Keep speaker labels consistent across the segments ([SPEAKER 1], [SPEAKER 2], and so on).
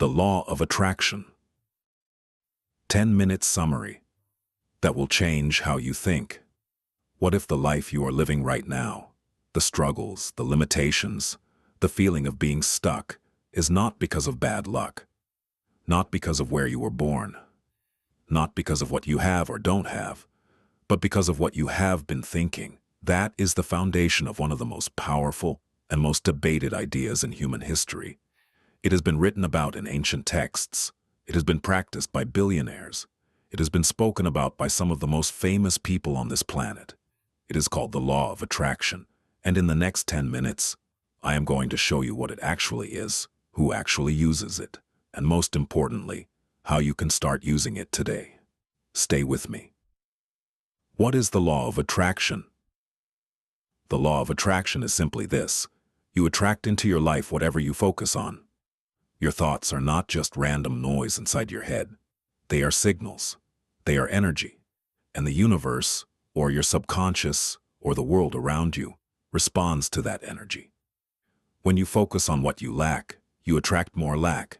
[SPEAKER 1] The law of attraction. 10-minute summary that will change how you think. What if the life you are living right now, the struggles, the limitations, the feeling of being stuck, is not because of bad luck, not because of where you were born, not because of what you have or don't have, but because of what you have been thinking? That is the foundation of one of the most powerful and most debated ideas in human history. It has been written about in ancient texts. It has been practiced by billionaires. It has been spoken about by some of the most famous people on this planet. It is called the law of attraction, and in the next 10 minutes, I am going to show you what it actually is, who actually uses it, and most importantly, how you can start using it today. Stay with me. What is the law of attraction? The law of attraction is simply this: you attract into your life whatever you focus on. Your thoughts are not just random noise inside your head. They are signals. They are energy. And the universe, or your subconscious, or the world around you, responds to that energy. When you focus on what you lack, you attract more lack.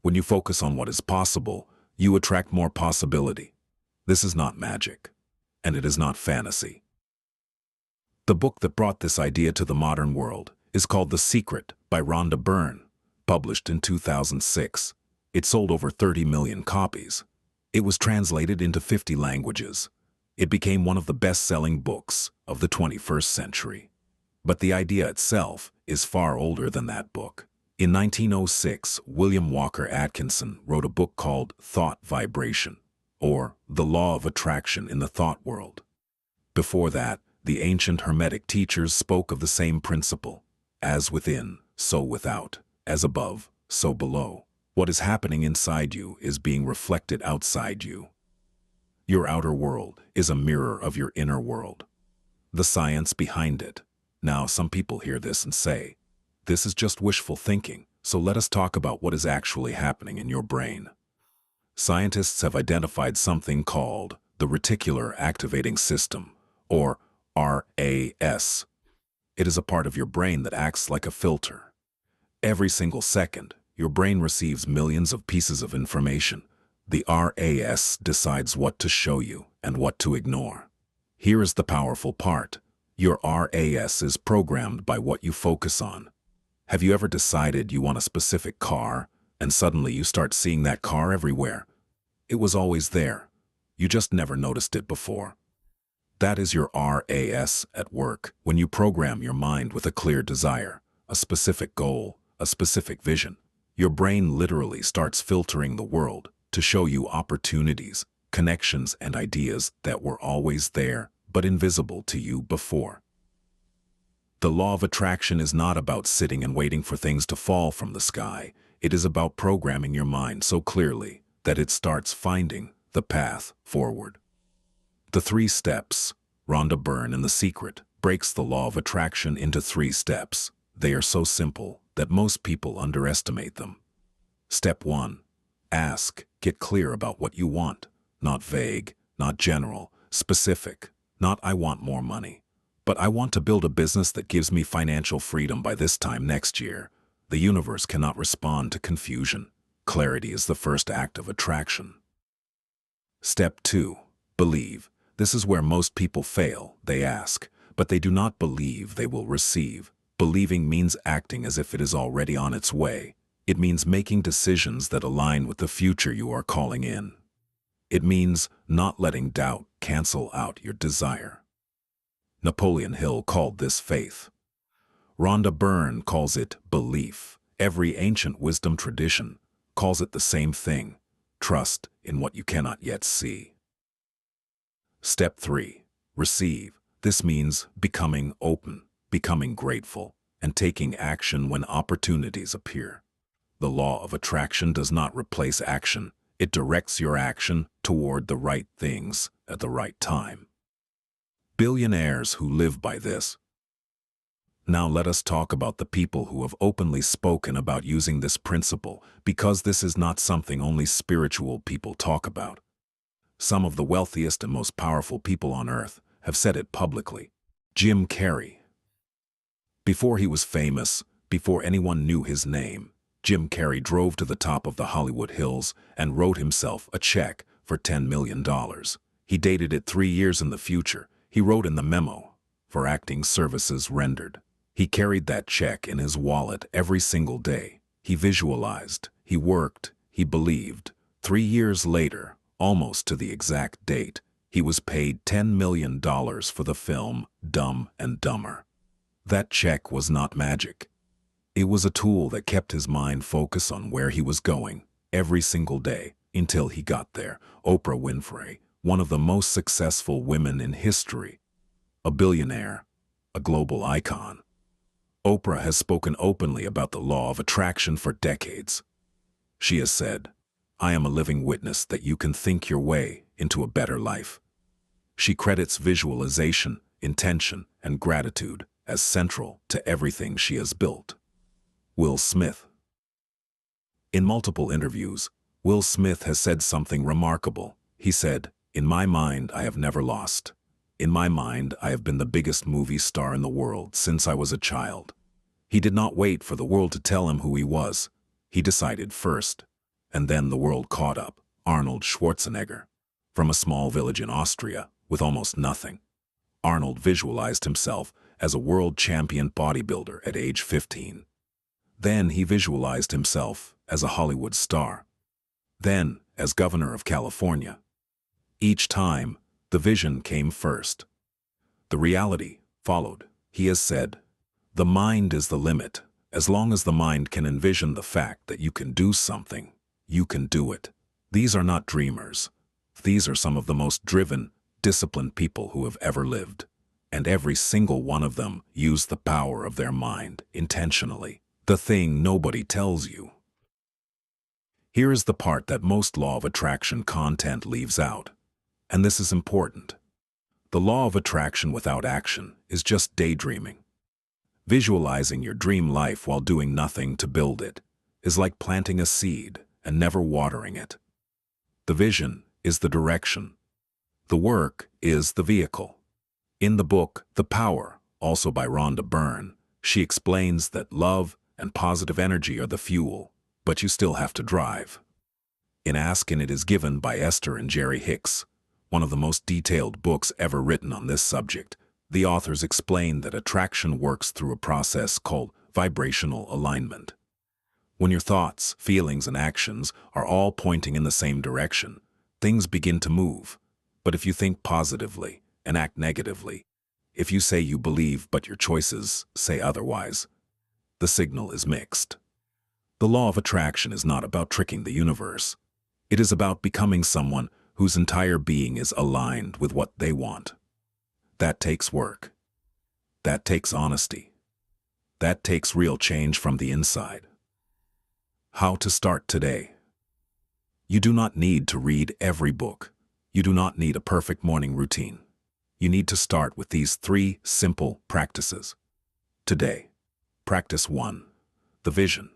[SPEAKER 1] When you focus on what is possible, you attract more possibility. This is not magic, and it is not fantasy. The book that brought this idea to the modern world is called The Secret by Rhonda Byrne, published in 2006. It sold over 30 million copies. It was translated into 50 languages. It became one of the best-selling books of the 21st century. But the idea itself is far older than that book. In 1906, William Walker Atkinson wrote a book called Thought Vibration, or The Law of Attraction in the Thought World. Before that, the ancient Hermetic teachers spoke of the same principle: as within, so without, as above, so below. What is happening inside you is being reflected outside you. Your outer world is a mirror of your inner world. The science behind it. Now, some people hear this and say, this is just wishful thinking, so let us talk about what is actually happening in your brain. Scientists have identified something called the reticular activating system, or RAS. It is a part of your brain that acts like a filter. Every single second, your brain receives millions of pieces of information. The RAS decides what to show you and what to ignore. Here is the powerful part. Your RAS is programmed by what you focus on. Have you ever decided you want a specific car, and suddenly you start seeing that car everywhere? It was always there. You just never noticed it before. That is your RAS at work when you program your mind with a clear desire, a specific goal, a specific vision. Your brain literally starts filtering the world to show you opportunities, connections, and ideas that were always there but invisible to you before. The law of attraction is not about sitting and waiting for things to fall from the sky. It is about programming your mind so clearly that it starts finding the path forward. The 3 steps. Rhonda Byrne in The Secret breaks the law of attraction into 3 steps. They are so simple that most people underestimate them. Step 1. Ask. Get clear about what you want. Not vague, not general, specific. Not I want more money, but I want to build a business that gives me financial freedom by this time next year. The universe cannot respond to confusion. Clarity is the first act of attraction. Step 2. Believe. This is where most people fail. They ask, but they do not believe they will receive. Believing means acting as if it is already on its way. It means making decisions that align with the future you are calling in. It means not letting doubt cancel out your desire. Napoleon Hill called this faith. Rhonda Byrne calls it belief. Every ancient wisdom tradition calls it the same thing: trust in what you cannot yet see. Step 3. Receive. This means becoming open, becoming grateful, and taking action when opportunities appear. The law of attraction does not replace action. It directs your action toward the right things at the right time. Billionaires who live by this. Now let us talk about the people who have openly spoken about using this principle, because this is not something only spiritual people talk about. Some of the wealthiest and most powerful people on earth have said it publicly. Jim Carrey. Before he was famous, before anyone knew his name, Jim Carrey drove to the top of the Hollywood Hills and wrote himself a check for $10 million. He dated it 3 years in the future. He wrote in the memo, "For acting services rendered." He carried that check in his wallet every single day. He visualized, he worked, he believed. 3 years later, almost to the exact date, he was paid $10 million for the film Dumb and Dumber. That check was not magic. It was a tool that kept his mind focused on where he was going every single day until he got there. Oprah Winfrey, one of the most successful women in history, a billionaire, a global icon. Oprah has spoken openly about the law of attraction for decades. She has said, "I am a living witness that you can think your way into a better life." She credits visualization, intention, and gratitude as central to everything she has built. Will Smith. In multiple interviews, Will Smith has said something remarkable. He said, "In my mind, I have never lost. In my mind, I have been the biggest movie star in the world since I was a child." He did not wait for the world to tell him who he was. He decided first, and then the world caught up. Arnold Schwarzenegger. From a small village in Austria, with almost nothing, Arnold visualized himself as a world champion bodybuilder at age 15. Then he visualized himself as a Hollywood star. Then as governor of California. Each time, the vision came first. The reality followed. He has said, "The mind is the limit. As long as the mind can envision the fact that you can do something, you can do it." These are not dreamers. These are some of the most driven, disciplined people who have ever lived. And every single one of them used the power of their mind intentionally. The thing nobody tells you. Here is the part that most law of attraction content leaves out. And this is important. The law of attraction without action is just daydreaming. Visualizing your dream life while doing nothing to build it is like planting a seed and never watering it. The vision is the direction. The work is the vehicle. In the book, The Power, also by Rhonda Byrne, she explains that love and positive energy are the fuel, but you still have to drive. In Ask and It Is Given by Esther and Jerry Hicks, one of the most detailed books ever written on this subject, the authors explain that attraction works through a process called vibrational alignment. When your thoughts, feelings, and actions are all pointing in the same direction, things begin to move. But if you think positively and act negatively, if you say you believe but your choices say otherwise, the signal is mixed. The law of attraction is not about tricking the universe. It is about becoming someone whose entire being is aligned with what they want. That takes work. That takes honesty. That takes real change from the inside. How to start today. You do not need to read every book. You do not need a perfect morning routine. You need to start with these 3 simple practices. Today, practice 1, the vision.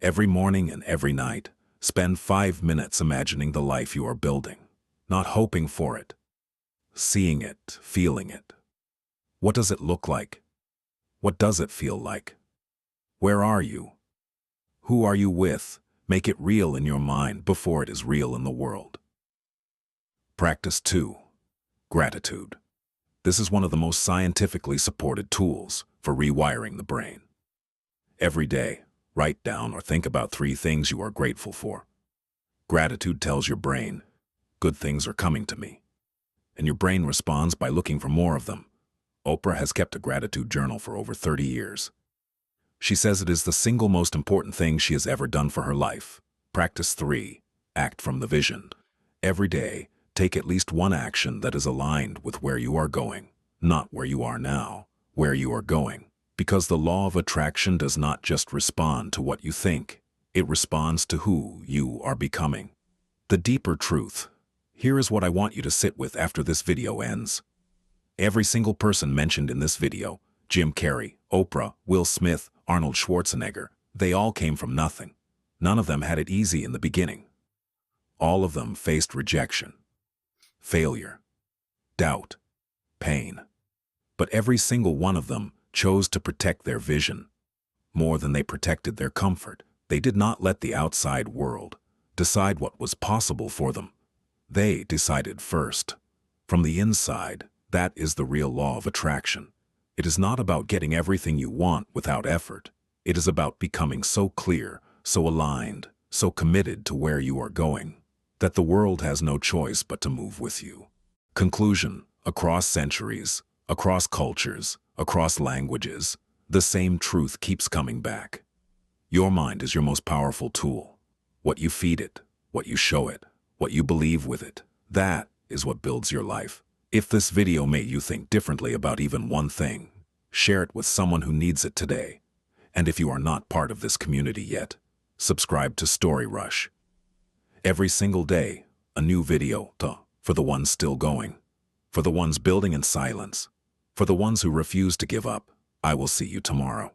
[SPEAKER 1] Every morning and every night, spend 5 minutes imagining the life you are building, not hoping for it, seeing it, feeling it. What does it look like? What does it feel like? Where are you? Who are you with? Make it real in your mind before it is real in the world. Practice 2, gratitude. This is one of the most scientifically supported tools for rewiring the brain. Every day, write down or think about 3 things you are grateful for. Gratitude tells your brain, good things are coming to me. And your brain responds by looking for more of them. Oprah has kept a gratitude journal for over 30 years. She says it is the single most important thing she has ever done for her life. Practice 3, act from the vision. Every day, take at least one action that is aligned with where you are going, not where you are now, where you are going. Because the law of attraction does not just respond to what you think, it responds to who you are becoming. The deeper truth. Here is what I want you to sit with after this video ends. Every single person mentioned in this video, Jim Carrey, Oprah, Will Smith, Arnold Schwarzenegger, they all came from nothing. None of them had it easy in the beginning. All of them faced rejection, failure, doubt, pain. But every single one of them chose to protect their vision more than they protected their comfort. They did not let the outside world decide what was possible for them. They decided first. From the inside, that is the real law of attraction. It is not about getting everything you want without effort. It is about becoming so clear, so aligned, so committed to where you are going, that the world has no choice but to move with you. Conclusion: across centuries, across cultures, across languages, the same truth keeps coming back. Your mind is your most powerful tool. What you feed it, what you show it, what you believe with it, that is what builds your life. If this video made you think differently about even one thing, share it with someone who needs it today. And if you are not part of this community yet, subscribe to Story Rush. Every single day, a new video, for the ones still going, for the ones building in silence, for the ones who refuse to give up. I will see you tomorrow.